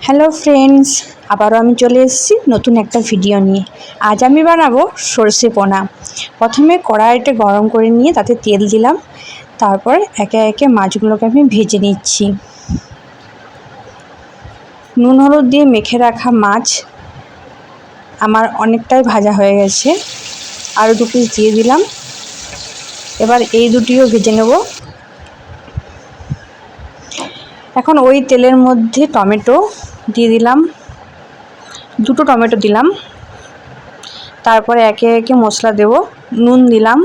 Hello friends, আবারও আমি চলে এসেছি নতুন একটা ভিডিও নিয়ে। আজ আমি বানাবো সর্ষে পোনা। প্রথমে কড়াইটা গরম করে নিয়ে তাতে তেল দিলাম, তারপর একে একে মাছগুলোকে আমি ভেজে নিচ্ছি। নুন হলুদ দিয়ে মেখে রাখা মাছ আমার অনেকটাই ভাজা হয়ে গেছে, আরও 2 পিস দিয়ে দিলাম। এবার এই দুটিও ভেজে নেব। এখন ওই তেলের মধ্যে টমেটো দিয়ে দিলাম, 2টো টমেটো দিলাম। তারপরে একে একে মশলা দেব। নুন দিলাম,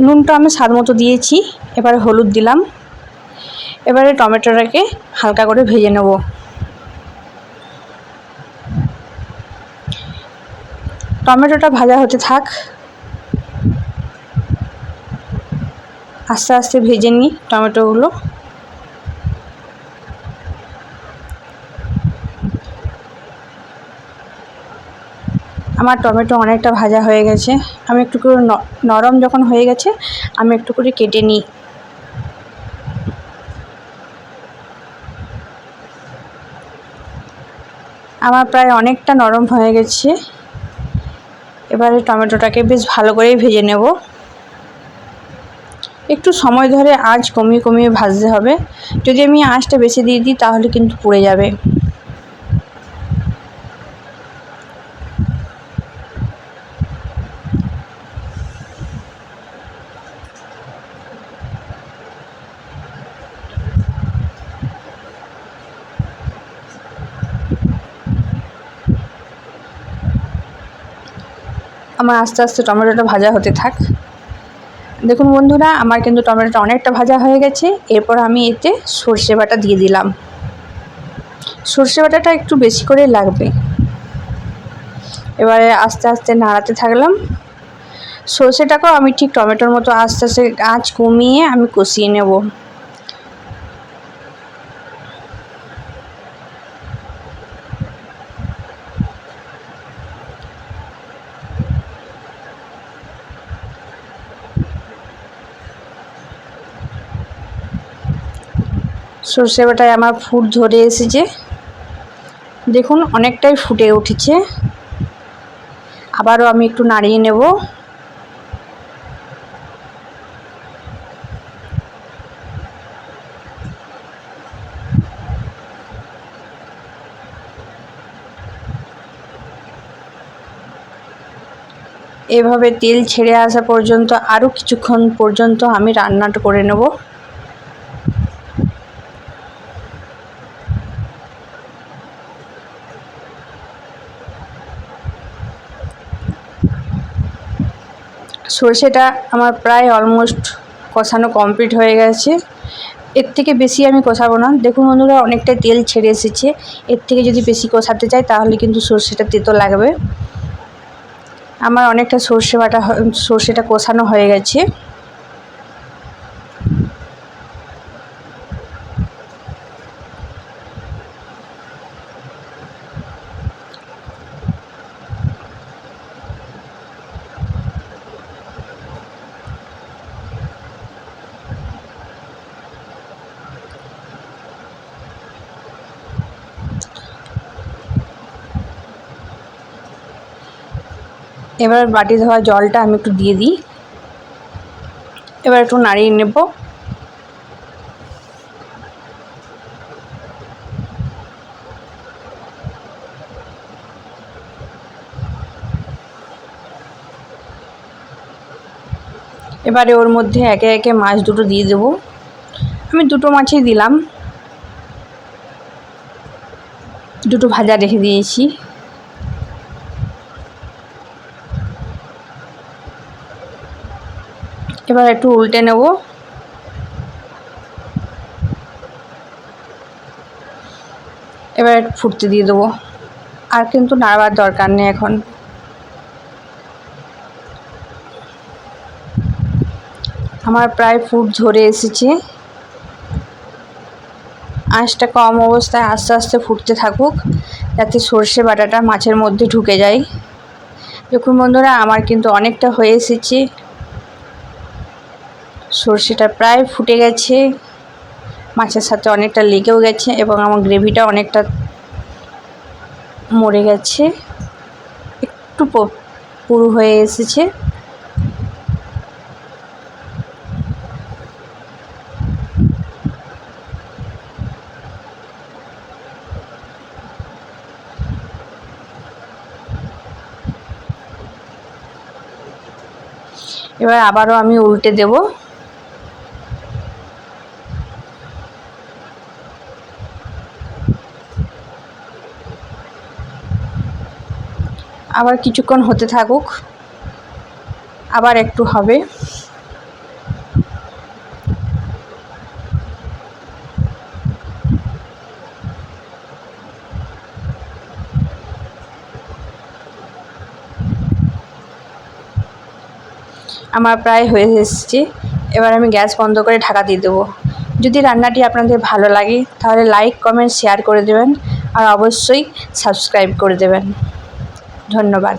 নুনটা আমি স্বাদ মতো দিয়েছি। এবারে হলুদ দিলাম। এবারে টমেটোটাকে হালকা করে ভেজে নেব। টমেটোটা ভাজা হতে থাক, আস্তে আস্তে ভেজে নিই টমেটোগুলো। আমার টমেটো অনেকটা ভাজা হয়ে গেছে। আমি একটু করে নরম যখন হয়ে গেছে আমি একটু করে কেটে নিই। আমার প্রায় অনেকটা নরম হয়ে গেছে। এবারে টমেটোটাকে বেশ ভালো করেই ভেজে নেব। একটু সময় ধরে আঁচ কমিয়ে কমিয়ে ভাজতে হবে। যদি আমি আঁচটা বেশি দিয়ে দিই তাহলে কিন্তু পুড়ে যাবে। আমার আস্তে আস্তে টমেটোটা ভাজা হতে থাক। দেখুন বন্ধুরা, আমার কিন্তু টমেটোটা অনেকটা ভাজা হয়ে গেছে। এরপর আমি এতে সর্ষে বাটা দিয়ে দিলাম। সর্ষে বাটাটা একটু বেশি করে লাগবে। এবারে আস্তে আস্তে নাড়াতে থাকলাম। সর্ষেটাকেও আমি ঠিক টমেটোর মতো আস্তে আস্তে আঁচ কমিয়ে আমি কষিয়ে নেব। সর্ষে বাটায় আমার ফুট ধরে এসেছে, দেখুন অনেকটাই ফুটে উঠেছে। আবারও আমি একটু নাড়িয়ে নেব। এভাবে তেল ছেড়ে আসা পর্যন্ত আরও কিছুক্ষণ পর্যন্ত আমি রান্নাটা করে নেব। সর্ষেটা আমার প্রায় অলমোস্ট কষানো কমপ্লিট হয়ে গেছে। এর থেকে বেশি আমি কষাবো না। দেখুন বন্ধুরা, অনেকটাই তেল ছেড়ে এসেছে। এর থেকে যদি বেশি কষাতে চাই তাহলে কিন্তু সর্ষেটা তেতো লাগবে। আমার অনেকটা সর্ষেটা কষানো হয়ে গেছে। এবার বাটি ধোয়া জলটা আমি একটু দিয়ে দিই। এবার একটু নাড়িয়ে নেব। এবারে ওর মধ্যে একে একে মাছ দুটো দিয়ে দেব। আমি 2টো মাছই দিলাম, 2টো ভাজা রেখে দিয়েছি। এবার একটু উল্টে নেব। এবার একটু ফুটতে দিয়ে দেবো। আর কিন্তু নাড়াবার দরকার নেই এখন। আমার প্রায় ফুট ধরে এসেছে। আঁচটা কম অবস্থায় আস্তে আস্তে ফুটতে থাকুক, যাতে সর্ষে বাটাটা মাছের মধ্যে ঢুকে যায়। দেখুন বন্ধুরা, আমার কিন্তু অনেকটা হয়ে এসেছে। সর্ষেটা প্রায় ফুটে গেছে, মাছের সাথে অনেকটা লেগেও গেছে এবং আমার গ্রেভিটা অনেকটা মরে গেছে, একটু পুরো হয়ে এসেছে। এবার আবারও আমি উল্টে দেব। আবার কিছুক্ষণ হতে থাকুক, আবার একটু হবে। আমার প্রায় হয়ে এসেছে। এবার আমি গ্যাস বন্ধ করে ঢাকা দিয়ে দেবো। যদি রান্নাটি আপনাদের ভালো লাগে তাহলে লাইক, কমেন্ট, শেয়ার করে দেবেন আর অবশ্যই সাবস্ক্রাইব করে দেবেন। ধন্যবাদ।